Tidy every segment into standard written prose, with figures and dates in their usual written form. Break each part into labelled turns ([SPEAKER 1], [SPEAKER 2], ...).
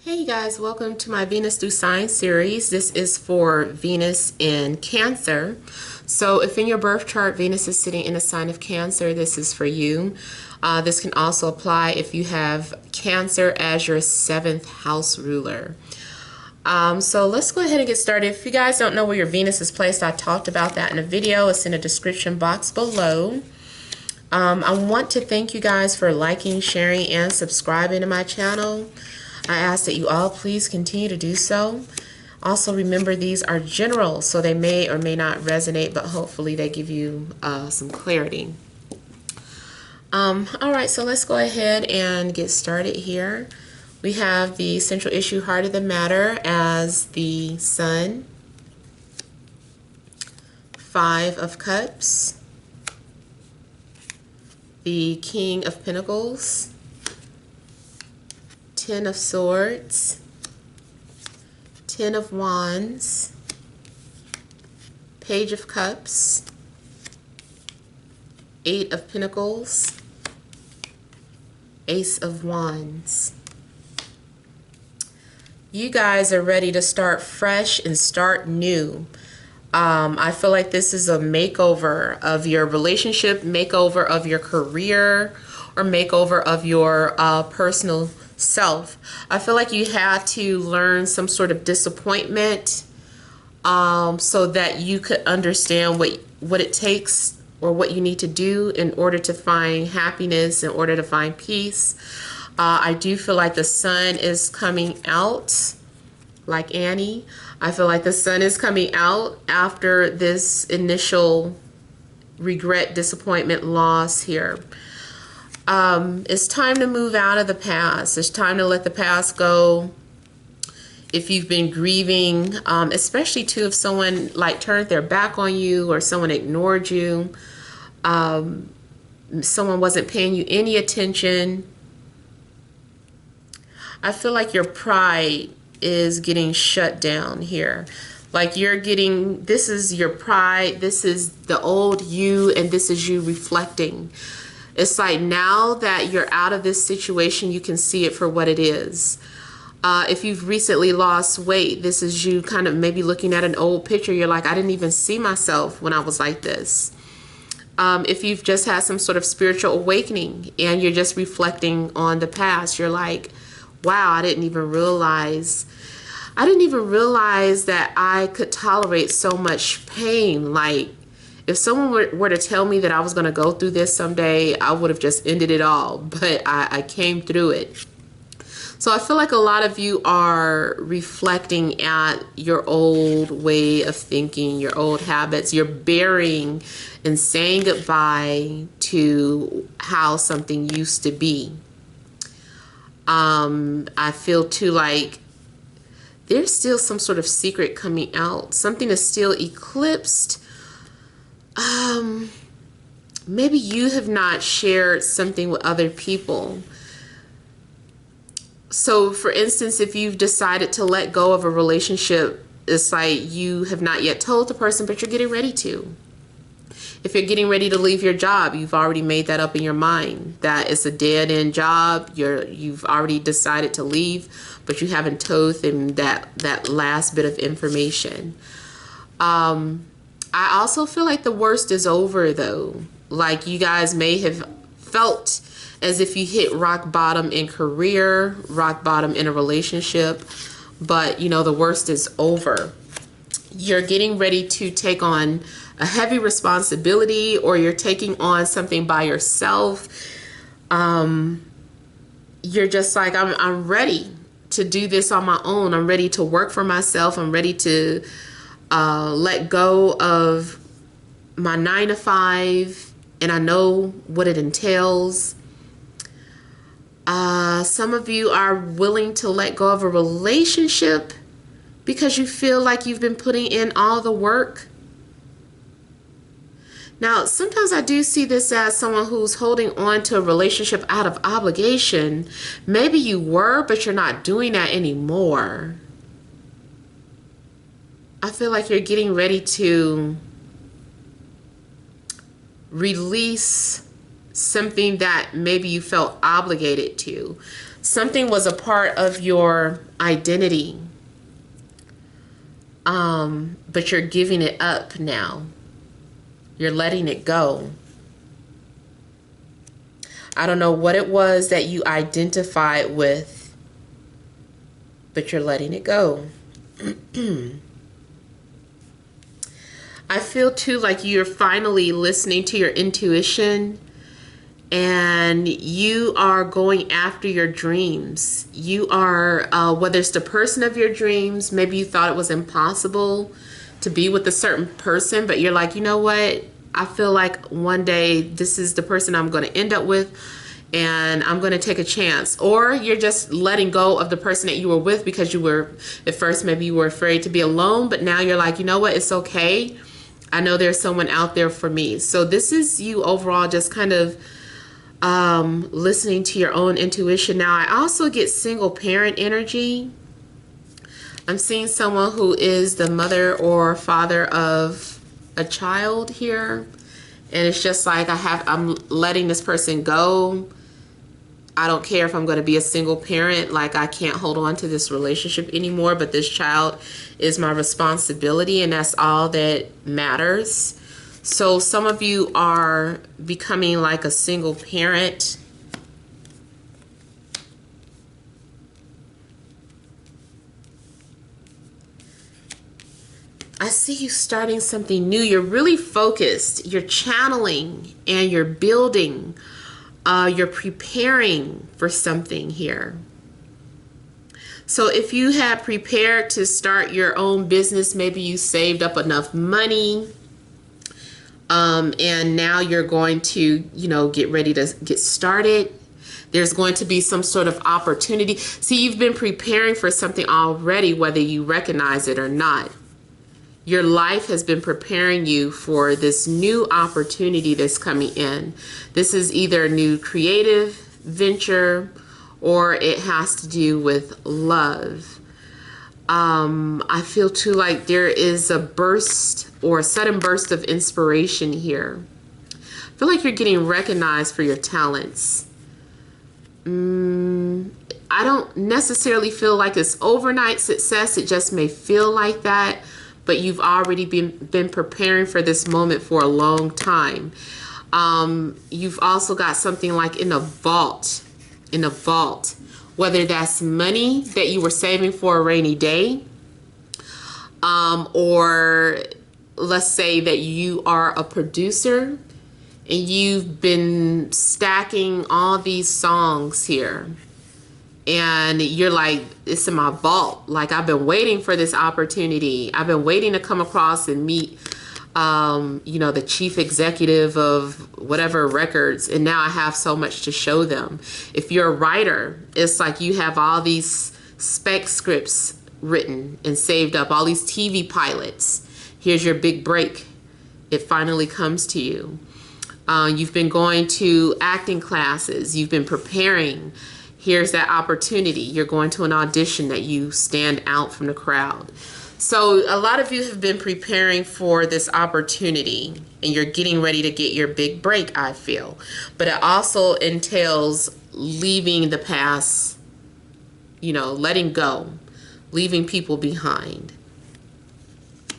[SPEAKER 1] Hey you guys, welcome to my Venus through Signs series. This is for Venus in Cancer. So if in your birth chart Venus is sitting in a sign of Cancer, this is for you. This can also apply if you have Cancer as your 7th house ruler. So let's go ahead and get started. If you guys don't know where your Venus is placed, I talked about that in a video. It's in the description box below. I want to thank you guys for liking, sharing, and subscribing to my channel. I ask that you all please continue to do so. Also remember, these are general, so they may or may not resonate, but hopefully they give you some clarity. Alright, so let's go ahead and get started here. We have the central issue, heart of the matter, as the Sun, 5 of Cups, the King of Pentacles, 10 of Swords, 10 of Wands, Page of Cups, 8 of Pentacles, Ace of Wands. You guys are ready to start fresh and start new. I feel like this is a makeover of your relationship, makeover of your career, or makeover of your personal self. I feel like you had to learn some sort of disappointment so that you could understand what it takes or what you need to do in order to find happiness, in order to find peace. I do feel like the sun is coming out like Annie. I feel like the sun is coming out after this initial regret, disappointment, loss here. It's time to move out of the past. It's time to let the past go. If you've been grieving, especially too if someone like turned their back on you or someone ignored you, someone wasn't paying you any attention. I feel like your pride is getting shut down here. Like you're getting, this is your pride, this is the old you, and this is you reflecting. It's like now that you're out of this situation, you can see it for what it is. If you've recently lost weight, this is you kind of maybe looking at an old picture. You're like, I didn't even see myself when I was like this. If you've just had some sort of spiritual awakening and you're just reflecting on the past, you're like, wow, I didn't even realize that I could tolerate so much pain. Like, if someone were to tell me that I was going to go through this someday, I would have just ended it all. But I came through it. So I feel like a lot of you are reflecting at your old way of thinking, your old habits. You're burying and saying goodbye to how something used to be. I feel too like there's still some sort of secret coming out. Something is still eclipsed. Maybe you have not shared something with other people. So for instance, if you've decided to let go of a relationship, it's like you have not yet told the person, but you're getting ready to. If you're getting ready to leave your job, you've already made that up in your mind that it's a dead-end job. You've already decided to leave, but you haven't told them that last bit of information. I also feel like the worst is over, though. Like you guys may have felt as if you hit rock bottom in career, rock bottom in a relationship, but you know the worst is over. You're getting ready to take on a heavy responsibility, or you're taking on something by yourself. You're just like, I'm ready to do this on my own. I'm ready to work for myself. I'm ready to let go of my 9 to 5, and I know what it entails. Some of you are willing to let go of a relationship because you feel like you've been putting in all the work. Now, sometimes I do see this as someone who's holding on to a relationship out of obligation. Maybe you were, but you're not doing that anymore. I feel like you're getting ready to release something that maybe you felt obligated to. Something was a part of your identity, but you're giving it up now. You're letting it go. I don't know what it was that you identified with, but you're letting it go. I feel too like you're finally listening to your intuition, and you are going after your dreams. You are, whether it's the person of your dreams, maybe you thought it was impossible to be with a certain person, but you're like, you know what? I feel like one day this is the person I'm going to end up with, and I'm going to take a chance. Or you're just letting go of the person that you were with because you were, at first, maybe you were afraid to be alone, but now you're like, you know what? It's okay. I know there's someone out there for me. So this is you overall just kind of listening to your own intuition. Now, I also get single parent energy. I'm seeing someone who is the mother or father of a child here, and it's just like I'm letting this person go. I don't care if I'm going to be a single parent, like I can't hold on to this relationship anymore, but this child is my responsibility, and that's all that matters. So some of you are becoming like a single parent. I see you starting something new. You're really focused. You're channeling and you're building. You're preparing for something here. So if you had prepared to start your own business, maybe you saved up enough money, and now you're going to, get ready to get started. There's going to be some sort of opportunity. See, you've been preparing for something already, whether you recognize it or not. Your life has been preparing you for this new opportunity that's coming in. This is either a new creative venture or it has to do with love. I feel too like there is a burst or a sudden burst of inspiration here. I feel like you're getting recognized for your talents. I don't necessarily feel like it's overnight success. It just may feel like that. But you've already been preparing for this moment for a long time. You've also got something like in a vault, whether that's money that you were saving for a rainy day, or let's say that you are a producer and you've been stacking all these songs here. And you're like, it's in my vault. Like, I've been waiting for this opportunity. I've been waiting to come across and meet, the chief executive of whatever records. And now I have so much to show them. If you're a writer, it's like you have all these spec scripts written and saved up, all these TV pilots. Here's your big break. It finally comes to you. You've been going to acting classes. You've been preparing. Here's that opportunity. You're going to an audition that you stand out from the crowd. So a lot of you have been preparing for this opportunity and you're getting ready to get your big break, I feel. But it also entails leaving the past, letting go, leaving people behind,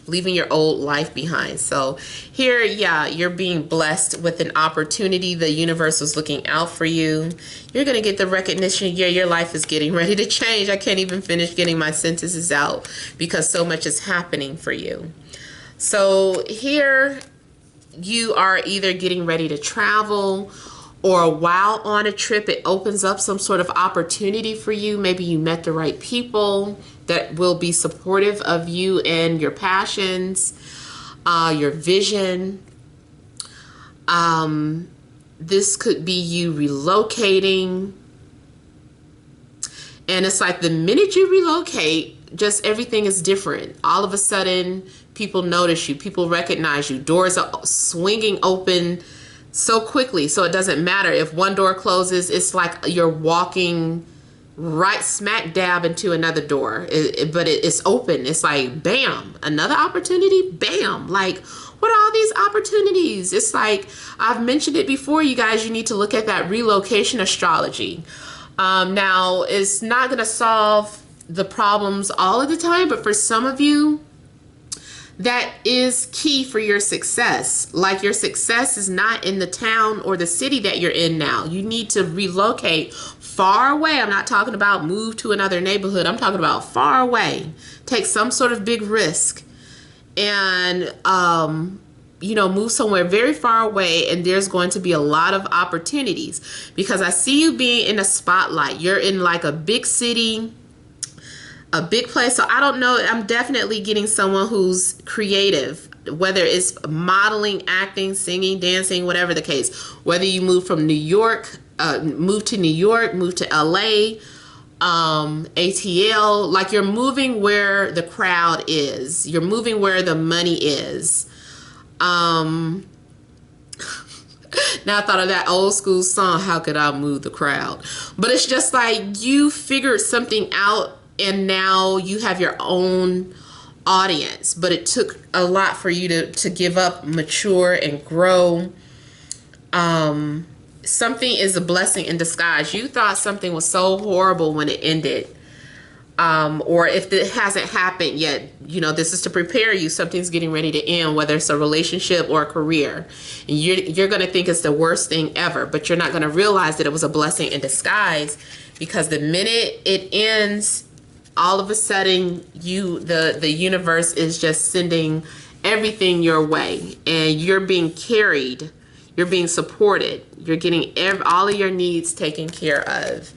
[SPEAKER 1] leaving your old life behind. So here, you're being blessed with an opportunity. The universe was looking out for you. You're going to get the recognition. Yeah, your life is getting ready to change. I can't even finish getting my sentences out because so much is happening for you. So here you are either getting ready to travel, or while on a trip, it opens up some sort of opportunity for you. Maybe you met the right people that will be supportive of you and your passions, your vision. This could be you relocating. And it's like the minute you relocate, just everything is different. All of a sudden, people notice you. People recognize you. Doors are swinging open so quickly. So it doesn't matter if one door closes. It's like you're walking right smack dab into another door, but it's open. It's like, bam, another opportunity, bam. Like, what are all these opportunities? It's like, I've mentioned it before, you guys, you need to look at that relocation astrology. Now, it's not going to solve the problems all of the time, but for some of you, that is key for your success. Like, your success is not in the town or the city that you're in now. You need to relocate far away. I'm not talking about move to another neighborhood. I'm talking about far away. Take some sort of big risk and, move somewhere very far away, and there's going to be a lot of opportunities because I see you being in a spotlight. You're in like a big city, a big place. So I don't know. I'm definitely getting someone who's creative, whether it's modeling, acting, singing, dancing, whatever the case. Whether you move from New York, move to New York, move to LA, ATL, like you're moving where the crowd is. You're moving where the money is. Now I thought of that old school song, How Could I Move the Crowd? But it's just like you figured something out and now you have your own audience. But it took a lot for you to give up, mature, and grow. Something is a blessing in disguise. You thought something was so horrible when it ended. Or if it hasn't happened yet, this is to prepare you. Something's getting ready to end, whether it's a relationship or a career. And you're going to think it's the worst thing ever, but you're not going to realize that it was a blessing in disguise, because the minute it ends, all of a sudden the universe is just sending everything your way, and you're being carried, you're being supported, you're getting all of your needs taken care of.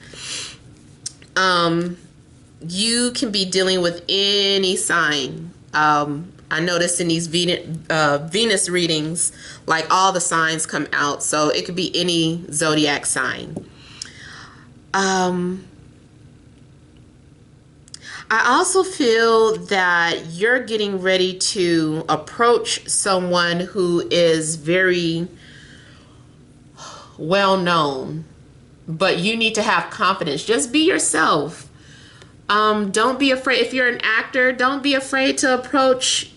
[SPEAKER 1] You can be dealing with any sign. I noticed in these Venus readings, like all the signs come out, so it could be any zodiac sign. I also feel that you're getting ready to approach someone who is very well known, but you need to have confidence. Just be yourself. Don't be afraid. If you're an actor, don't be afraid to approach,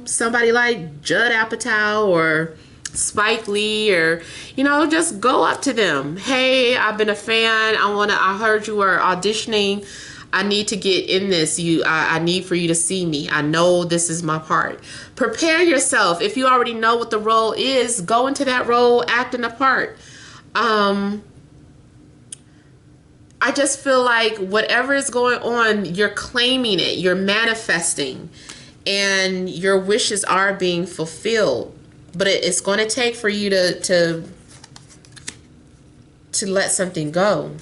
[SPEAKER 1] somebody like Judd Apatow or Spike Lee, or, just go up to them. Hey, I've been a fan. I heard you were auditioning. I need to get in this. I need for you to see me. I know this is my part. Prepare yourself. If you already know what the role is, go into that role, act in the part. I just feel like whatever is going on, you're claiming it, you're manifesting, and your wishes are being fulfilled. But it's going to take for you to let something go.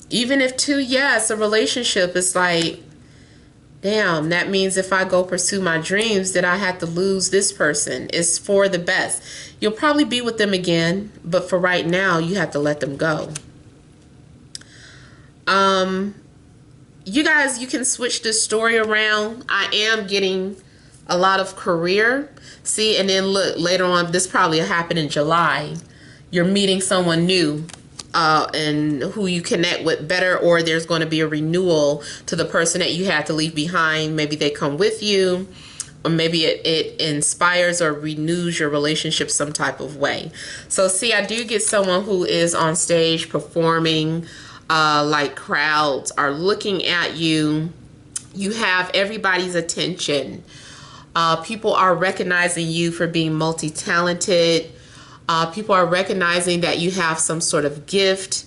[SPEAKER 1] Even if a relationship is like, damn, that means if I go pursue my dreams, that I have to lose this person. It's for the best. You'll probably be with them again, but for right now, you have to let them go. You guys, you can switch this story around. I am getting a lot of career. See, and then look, later on, this probably will happen in July. You're meeting someone new. And who you connect with better, or there's going to be a renewal to the person that you had to leave behind. Maybe they come with you, or maybe it inspires or renews your relationship some type of way. So see, I do get someone who is on stage performing, like crowds are looking at you. You have everybody's attention. People are recognizing you for being multi-talented. People are recognizing that you have some sort of gift.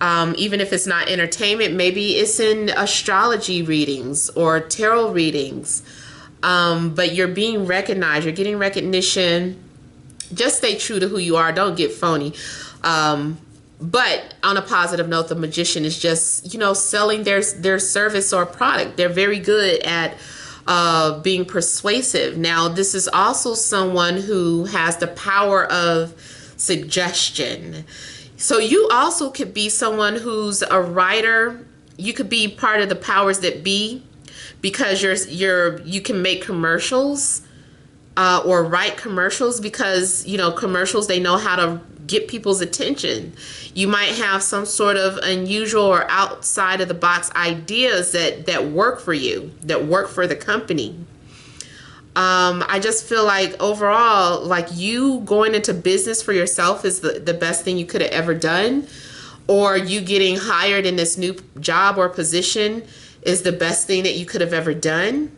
[SPEAKER 1] Even if it's not entertainment, maybe it's in astrology readings or tarot readings. But you're being recognized. You're getting recognition. Just stay true to who you are. Don't get phony. But on a positive note, the magician is just, selling their service or product. They're very good at being persuasive. Now, this is also someone who has the power of suggestion. So you also could be someone who's a writer. You could be part of the powers that be, because you can make commercials or write commercials, because commercials, they know how to get people's attention. You might have some sort of unusual or outside of the box ideas that work for you, that work for the company. I just feel like overall, like you going into business for yourself is the best thing you could have ever done. or you getting hired in this new job or position is the best thing that you could have ever done.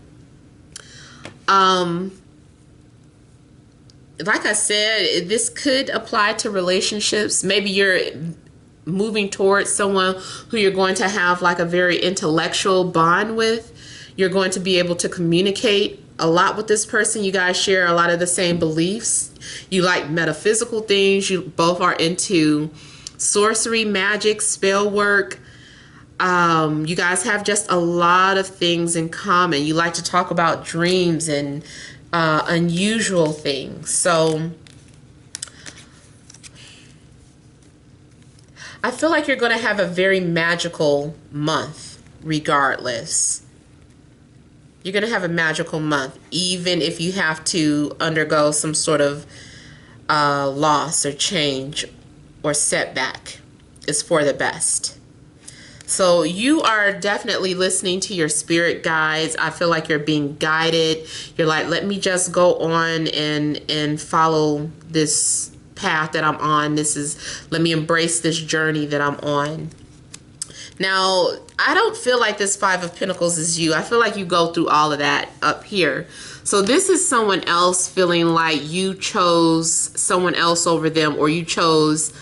[SPEAKER 1] Like I said, this could apply to relationships. Maybe you're moving towards someone who you're going to have like a very intellectual bond with. You're going to be able to communicate a lot with this person. You guys share a lot of the same beliefs. You like metaphysical things. You both are into sorcery, magic, spell work. You guys have just a lot of things in common. You like to talk about dreams and unusual things. So I feel like you're going to have a very magical month regardless. You're going to have a magical month, even if you have to undergo some sort of loss or change or setback. It's for the best. So you are definitely listening to your spirit guides. I feel like you're being guided. You're like, let me just go on and follow this path that I'm on. Let me embrace this journey that I'm on. Now, I don't feel like this Five of Pentacles is you. I feel like you go through all of that up here. So this is someone else feeling like you chose someone else over them, or you chose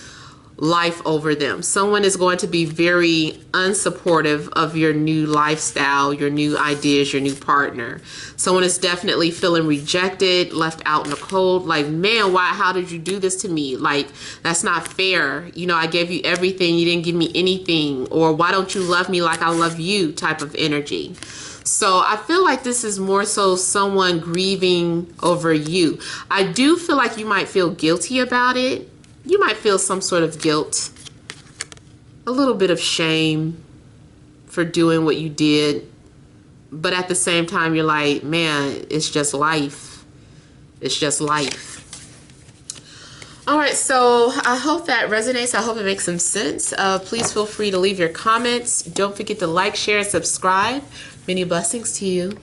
[SPEAKER 1] life over them. Someone is going to be very unsupportive of your new lifestyle, your new ideas, your new partner. Someone is definitely feeling rejected, left out in the cold. Like, man, how did you do this to me? Like, that's not fair. You know, I gave you everything. You didn't give me anything. Or why don't you love me like I love you type of energy. So I feel like this is more so someone grieving over you. I do feel like you might feel guilty about it. You might feel some sort of guilt, a little bit of shame for doing what you did. But at the same time, you're like, man, it's just life. It's just life. All right, so I hope that resonates. I hope it makes some sense. Please feel free to leave your comments. Don't forget to like, share, and subscribe. Many blessings to you.